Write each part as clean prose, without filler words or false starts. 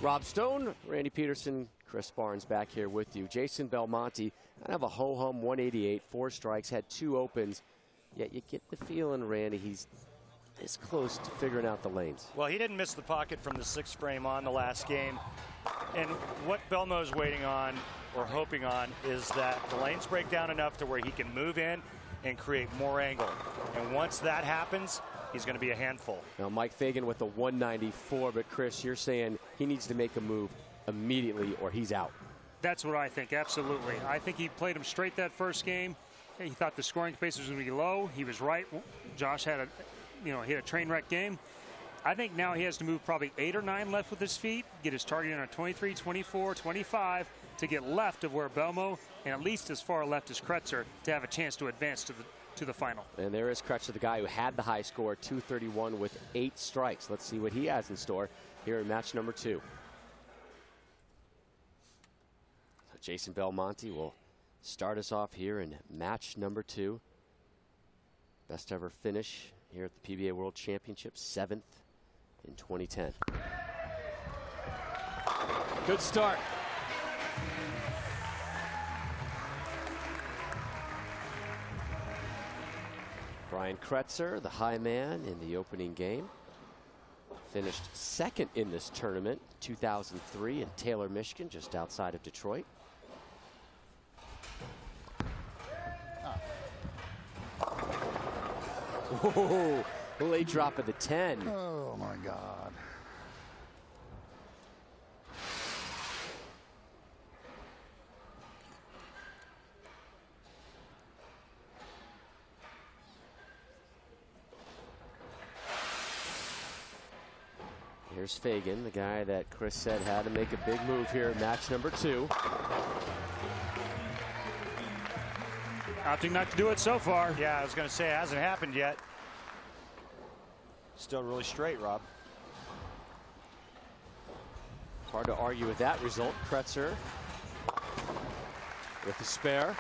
Rob Stone, Randy Peterson, Chris Barnes back here with you. Jason Belmonte, kind of a ho-hum 188, 4 strikes, had 2 opens. Yet you get the feeling, Randy, he's this close to figuring out the lanes. Well, he didn't miss the pocket from the 6th frame on the last game. And what Belmo's waiting on, or hoping on, is that the lanes break down enough to where he can move in and create more angle. And once that happens, he's going to be a handful. Now, Mike Fagan with a 194, but Chris, you're saying he needs to make a move immediately or he's out. That's what I think, absolutely. I think he played him straight that first game. He thought the scoring pace was going to be low. He was right. Josh had he had a train wreck game. I think now he has to move probably 8 or 9 left with his feet, get his target in on 23, 24, 25 to get left of where Belmo and at least as far left as Kretzer to have a chance to advance to the final. And there is Kretzer, the guy who had the high score, 231 with 8 strikes. Let's see what he has in store here in match number 2. So Jason Belmonte will start us off here in match number 2. Best ever finish here at the PBA World Championship, 7th in 2010. Good start. Brian Kretzer, the high man in the opening game, finished 2nd in this tournament, 2003 in Taylor, Michigan, just outside of Detroit. Whoa, late drop of the 10. Oh my God. Here's Fagan, the guy that Chris said had to make a big move here in match number 2. Opting not to do it so far. Yeah, I was going to say it hasn't happened yet. Still really straight, Rob. Hard to argue with that result. Kretzer with the spare.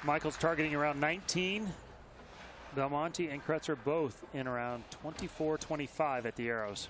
Michael's targeting around 19. Belmonte and Kretzer both in around 24-25 at the arrows.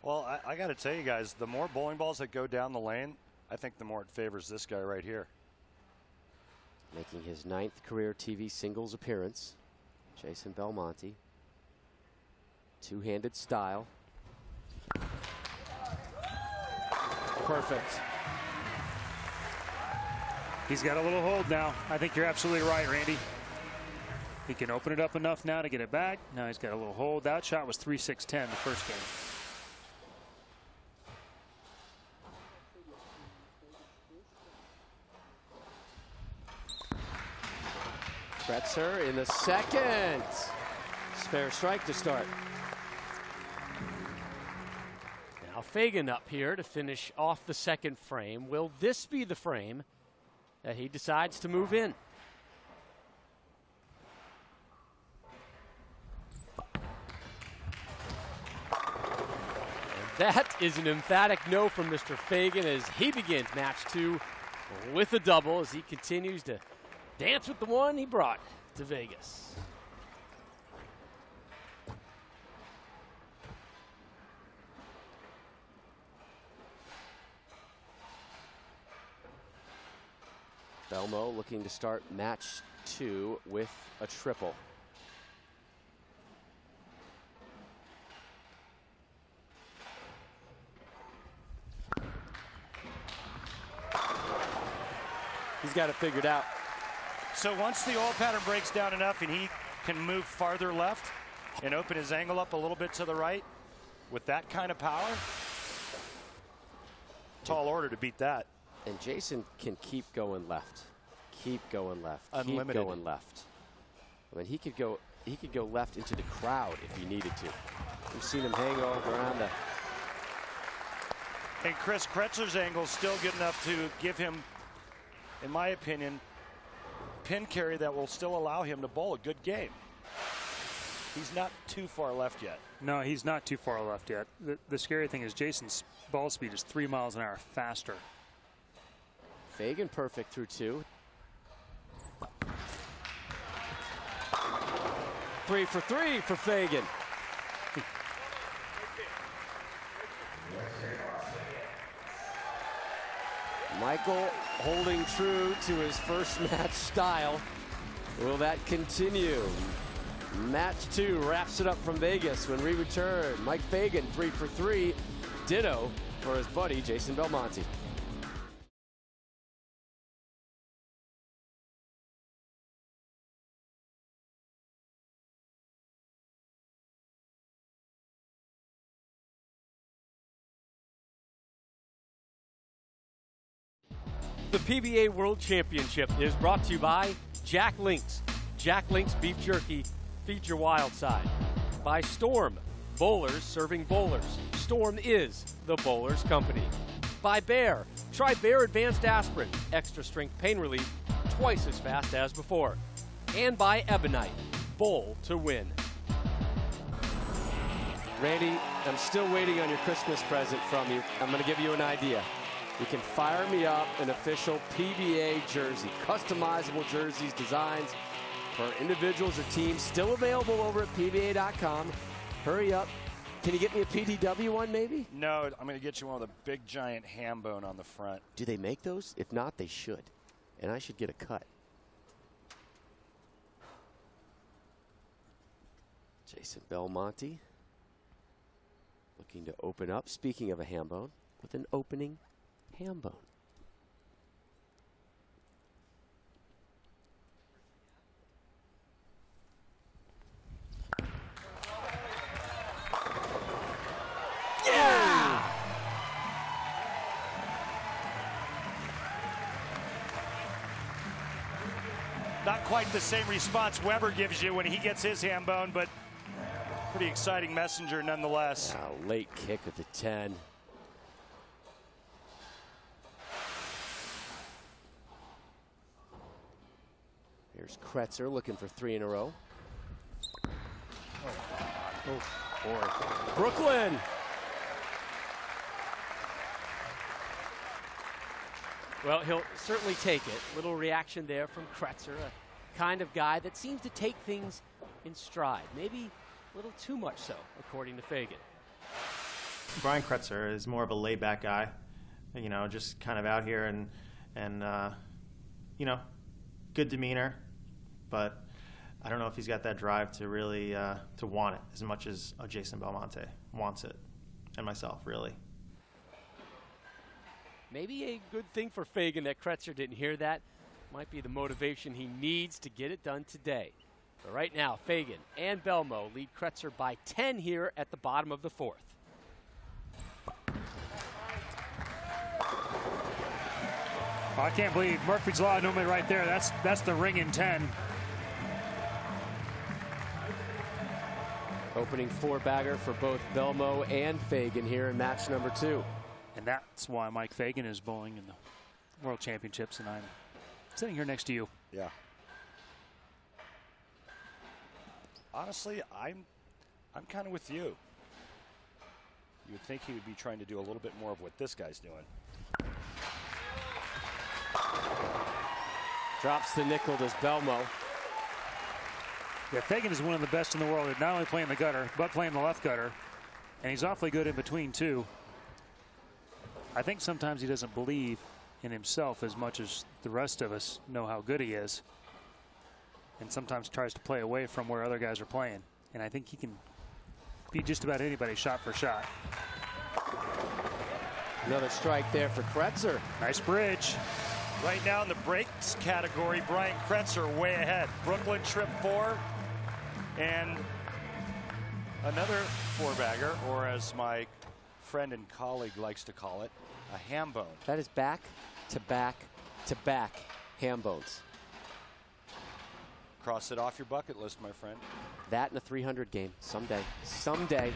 Well, I got to tell you guys, the more bowling balls that go down the lane, I think the more it favors this guy right here. Making his 9th career TV singles appearance, Jason Belmonte. Two-handed style. Perfect. He's got a little hold now. I think you're absolutely right, Randy. He can open it up enough now to get it back. Now he's got a little hold. That shot was 3-6-10 the first game. Kretzer in the 2nd. Spare strike to start. Now Fagan up here to finish off the 2nd frame. Will this be the frame that he decides to move in? And that is an emphatic no from Mr. Fagan as he begins match 2 with a double as he continues to dance with the one he brought to Vegas. Belmo looking to start match 2 with a triple. He's got it figured out. So once the oil pattern breaks down enough and he can move farther left and open his angle up a little bit to the right with that kind of power, tall order to beat that. And Jason can keep going left. Keep going left. Unlimited. Keep going left. I mean, he could go left into the crowd if he needed to. We've seen him hang over around the. And Chris, Kretzer's angle is still good enough to give him, in my opinion, pin carry that will still allow him to bowl a good game. He's not too far left yet. No, he's not too far left yet. The scary thing is Jason's ball speed is 3 miles an hour faster. Fagan perfect through 2. 3 for 3 for Fagan. Michael holding true to his first match style. Will that continue? Match 2 wraps it up from Vegas when we return. Mike Fagan 3 for 3. Ditto for his buddy Jason Belmonte. The PBA World Championship is brought to you by Jack Link's. Jack Link's Beef Jerky, feed your wild side. By Storm, bowlers serving bowlers. Storm is the bowlers company. By Bear, try Bear Advanced Aspirin, extra strength pain relief, twice as fast as before. And by Ebonite, bowl to win. Randy, I'm still waiting on your Christmas present from you. I'm going to give you an idea. You can fire me up an official PBA jersey. Customizable jerseys, designs for individuals or teams, still available over at PBA.com. Hurry up. Can you get me a PDW one, maybe? No, I'm going to get you one with a big, giant ham bone on the front. Do they make those? If not, they should. And I should get a cut. Jason Belmonte looking to open up. Speaking of a ham bone, with an opening ham bone. Yeah! Not quite the same response Weber gives you when he gets his ham bone, but pretty exciting messenger nonetheless. A late kick at the 10. Here's Kretzer looking for 3 in a row. Oh, boy. Brooklyn. Well, he'll certainly take it. Little reaction there from Kretzer, a kind of guy that seems to take things in stride. Maybe a little too much so, according to Fagan. Brian Kretzer is more of a laid-back guy, you know, just kind of out here and you know, good demeanor, but I don't know if he's got that drive to really to want it as much as Jason Belmonte wants it, and myself, really. Maybe a good thing for Fagan that Kretzer didn't hear that. Might be the motivation he needs to get it done today. But right now, Fagan and Belmo lead Kretzer by 10 here at the bottom of the 4th. I can't believe Murphy's Law normally right there. That's the ring in 10. Opening 4-bagger for both Belmo and Fagan here in match number 2. And that's why Mike Fagan is bowling in the World Championships, and I'm sitting here next to you. Yeah. Honestly, I'm kind of with you. You would think he would be trying to do a little bit more of what this guy's doing. Drops the nickel, does Belmo. Yeah, Fagan is one of the best in the world at not only playing the gutter, but playing the left gutter. And he's awfully good in between, too. I think sometimes he doesn't believe in himself as much as the rest of us know how good he is. And sometimes tries to play away from where other guys are playing. And I think he can beat just about anybody shot for shot. Another strike there for Kretzer. Nice bridge. Right now in the breaks category, Brian Kretzer way ahead. Brooklyn trip 4 and another 4-bagger, or as my friend and colleague likes to call it, a ham bone. That is back to back to back ham bones. Cross it off your bucket list, my friend. That in a 300 game someday. Someday.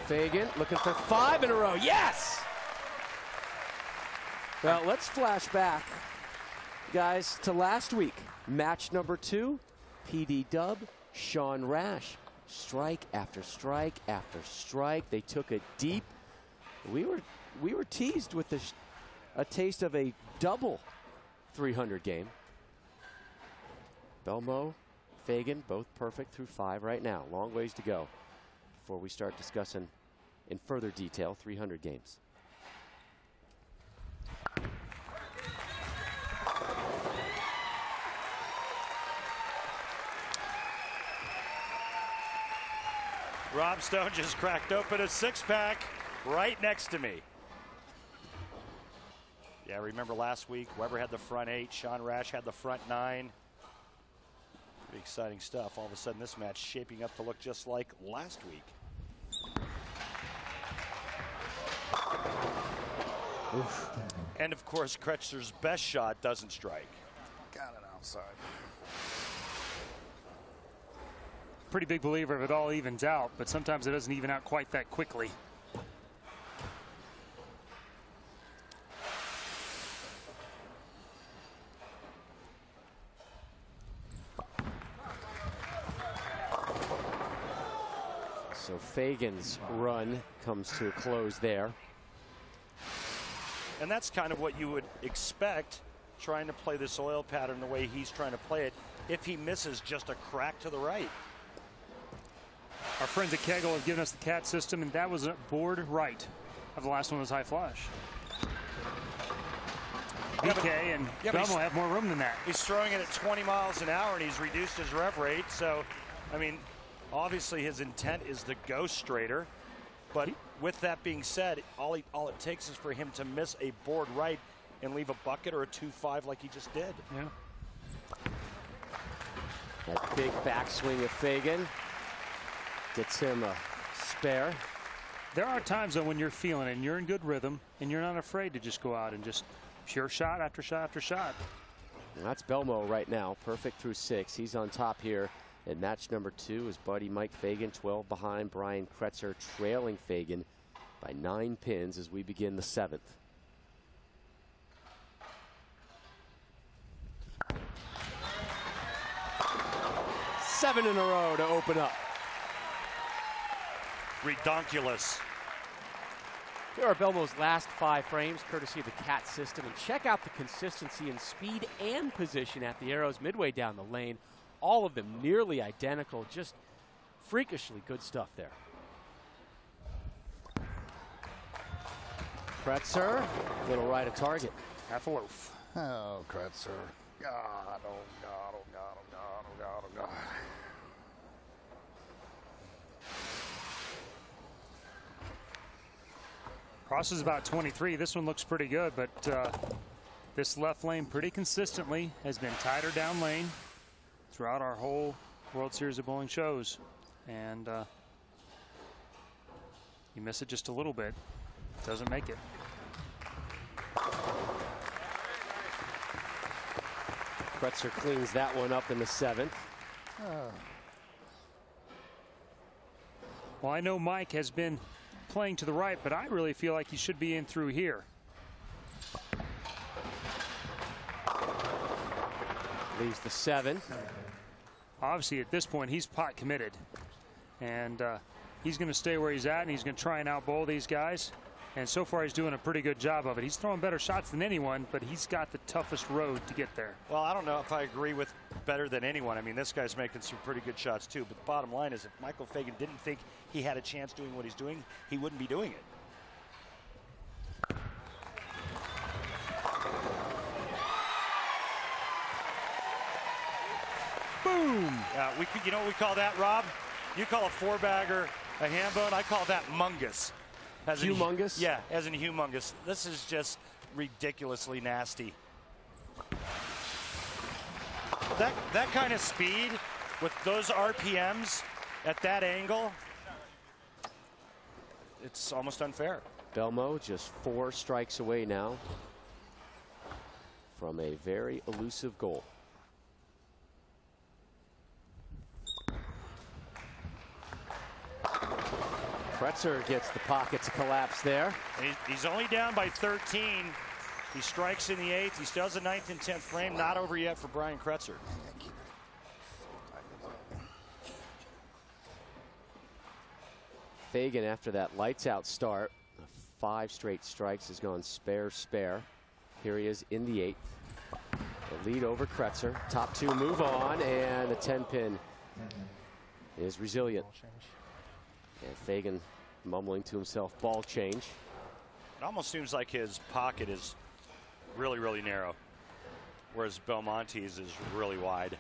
Fagan looking for 5 in a row. Yes! Well, let's flash back, guys, to last week. Match number 2, PD Dub, Sean Rash. Strike after strike after strike. They took it deep. We were teased with a taste of a double 300 game. Belmo Fagan, both perfect through 5 right now. Long ways to go before we start discussing in further detail 300 games. Rob Stone just cracked open a 6-pack right next to me. Yeah, remember last week, Weber had the front 8, Sean Rash had the front 9. Pretty exciting stuff. All of a sudden, this match shaping up to look just like last week. Oof. And of course, Kretzer's best shot doesn't strike. Got it outside. Pretty big believer if it all evens out, but sometimes it doesn't even out quite that quickly. So Fagan's run comes to a close there. And that's kind of what you would expect, trying to play this oil pattern the way he's trying to play it, if he misses just a crack to the right. Our friends at Kegel have given us the cat system, and that was a board right of the last one was high flush. BK and Belmonte have more room than that. He's throwing it at 20 miles an hour, and he's reduced his rev rate. So, I mean, obviously his intent is to go straighter. But with that being said, all it takes is for him to miss a board right and leave a bucket or a 2-5 like he just did. Yeah. That big backswing of Fagan gets him a spare. There are times, though, when you're feeling it and you're in good rhythm and you're not afraid to just go out and just pure shot after shot after shot. And that's Belmo right now, perfect through 6. He's on top here in match number 2. His buddy Mike Fagan, 12 behind. Brian Kretzer trailing Fagan by 9 pins as we begin the 7th. Seven in a row to open up. Redonkulous. Here are Belmo's last 5 frames, courtesy of the CAT system. And check out the consistency in speed and position at the arrows midway down the lane. All of them nearly identical. Just freakishly good stuff there. Kretzer, little right of target. Half a loaf. Oh, Kretzer. God, oh, God, oh, God, oh, God, oh, God, oh, God. Cross is about 23. This one looks pretty good, but this left lane pretty consistently has been tighter down lane throughout our whole World Series of Bowling shows. And you miss it just a little bit, doesn't make it. Kretzer cleans that one up in the 7th. Well, I know Mike has been playing to the right, but I really feel like he should be in through here. Leaves the 7. Obviously, at this point, he's pot committed. And he's going to stay where he's at, and he's going to try and outbowl these guys. And so far, he's doing a pretty good job of it. He's throwing better shots than anyone, but he's got the toughest road to get there. Well, I don't know if I agree with better than anyone. I mean, this guy's making some pretty good shots, too. But the bottom line is if Michael Fagan didn't think he had a chance doing what he's doing, he wouldn't be doing it. Boom! You know what we call that, Rob? You call a 4-bagger a ham bone. I call that mungus. As humongous? Yeah, as in humongous. This is just ridiculously nasty. That kind of speed with those RPMs at that angle, it's almost unfair. Belmo just 4 strikes away now from a very elusive goal. Kretzer gets the pocket to collapse there. He's only down by 13. He strikes in the 8th. He still has a 9th and 10th frame. Not over yet for Brian Kretzer. Fagan, after that lights out start, 5 straight strikes, has gone spare. Here he is in the 8th. The lead over Kretzer. Top two move on, and the 10-pin is resilient. And Fagan mumbling to himself, ball change. It almost seems like his pocket is really, really narrow, whereas Belmonte's is really wide.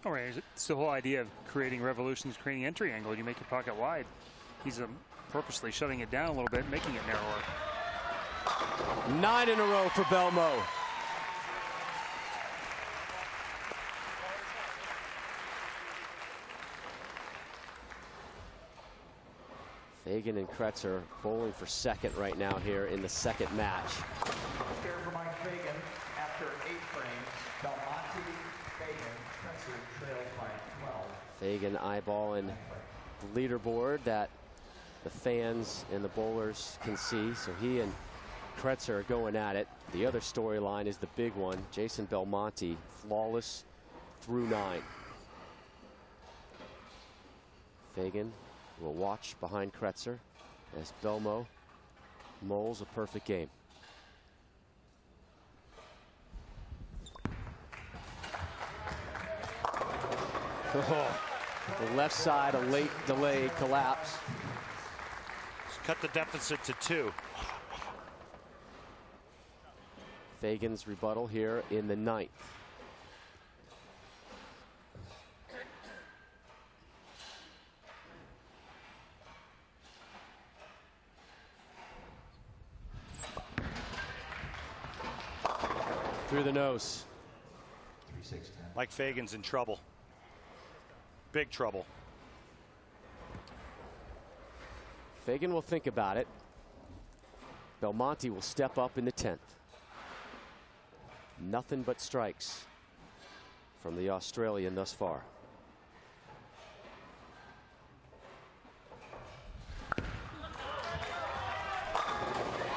All right, it's the whole idea of creating revolutions, creating entry angle. You make your pocket wide. He's purposely shutting it down a little bit, making it narrower. 9 in a row for Belmo. Fagan and Kretzer bowling for second right now here in the second match. Fair for Mike Fagan after 8 frames. Belmonte, Fagan, Kretzer trails by 12. Fagan eyeballing the leaderboard that the fans and the bowlers can see. So he and Kretzer are going at it. The other storyline is the big one. Jason Belmonte, flawless through 9. Fagan will watch behind Kretzer as Belmo moles a perfect game. Oh, the left side, a late delayed collapse. Cut the deficit to 2. Fagan's rebuttal here in the 9th. Through the nose. Mike Fagan's in trouble. Big trouble. Fagan will think about it. Belmonte will step up in the 10th. Nothing but strikes from the Australian thus far.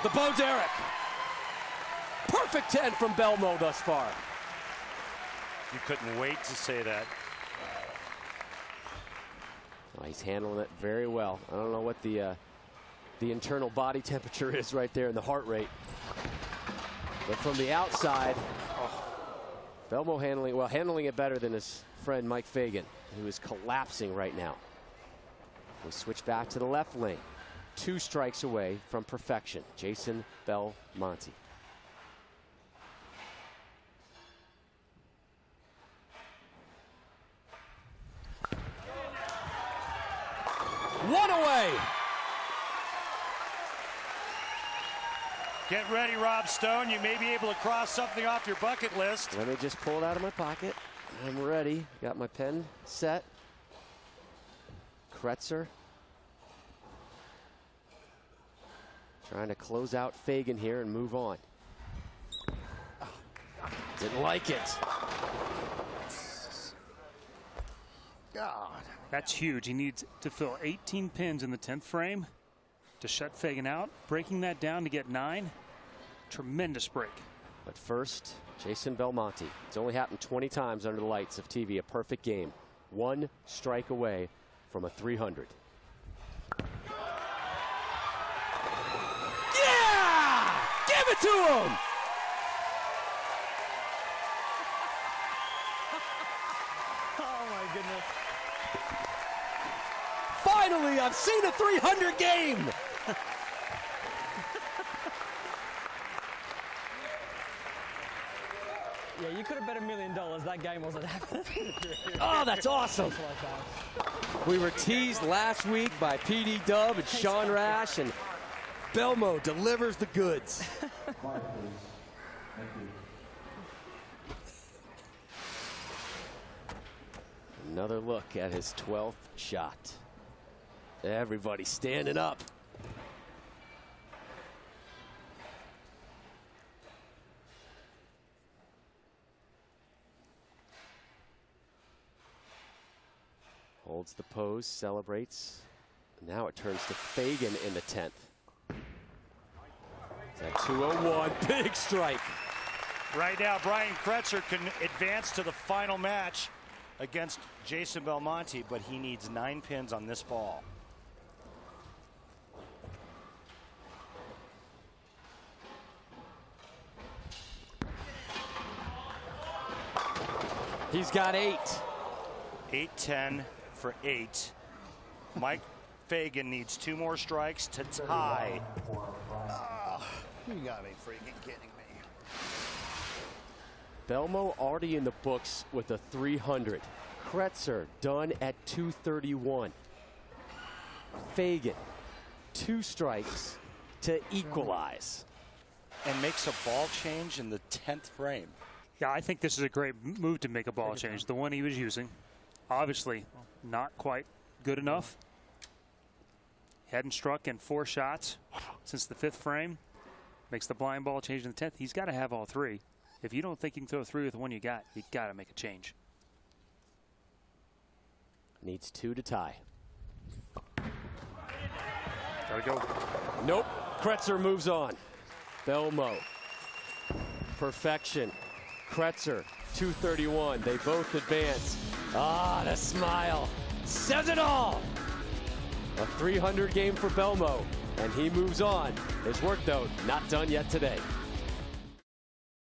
The Bo Derek. Perfect 10 from Belmo thus far. You couldn't wait to say that. Oh, he's handling it very well. I don't know what the internal body temperature is right there and the heart rate. But from the outside, Belmo handling it better than his friend Mike Fagan, who is collapsing right now. We switch back to the left lane. 2 strikes away from perfection. Jason Belmonte. One away. Get ready, Rob Stone. You may be able to cross something off your bucket list. Let me just pull it out of my pocket. I'm ready. Got my pen set. Kretzer. Trying to close out Fagan here and move on. Didn't like it. God. That's huge. He needs to fill 18 pins in the 10th frame to shut Fagan out. Breaking that down to get 9. Tremendous break. But first, Jason Belmonte. It's only happened 20 times under the lights of TV. A perfect game. 1 strike away from a 300. Yeah! Give it to him! Oh my goodness. Finally, I've seen a 300 game! Yeah, you could have bet $1 million that game wasn't happening. Oh, that's awesome. We were teased last week by PD Dub and Sean Rash, and Belmo delivers the goods. Another look at his 12th shot. Everybody standing up. Holds the pose, celebrates. Now it turns to Fagan in the 10th. It's at 201, big strike. Right now, Brian Kretzer can advance to the final match against Jason Belmonte, but he needs 9 pins on this ball. He's got 8. 8-10 for 8. Mike Fagan needs 2 more strikes to tie. You gotta be freaking kidding me. Belmo already in the books with a 300. Kretzer done at 231. Fagan, 2 strikes to equalize. And makes a ball change in the 10th frame. Yeah, I think this is a great move to make a ball change. The one he was using, obviously not quite good enough. Hadn't struck in 4 shots since the 5th frame. Makes the blind ball change in the 10th. He's got to have all 3. If you don't think you can throw 3 with the one you got to make a change. Needs 2 to tie. There we go. Nope. Kretzer moves on. Belmo. Perfection. Kretzer, 231. They both advance. Ah, the smile. Says it all. A 300 game for Belmo, and he moves on. His work, though, not done yet today.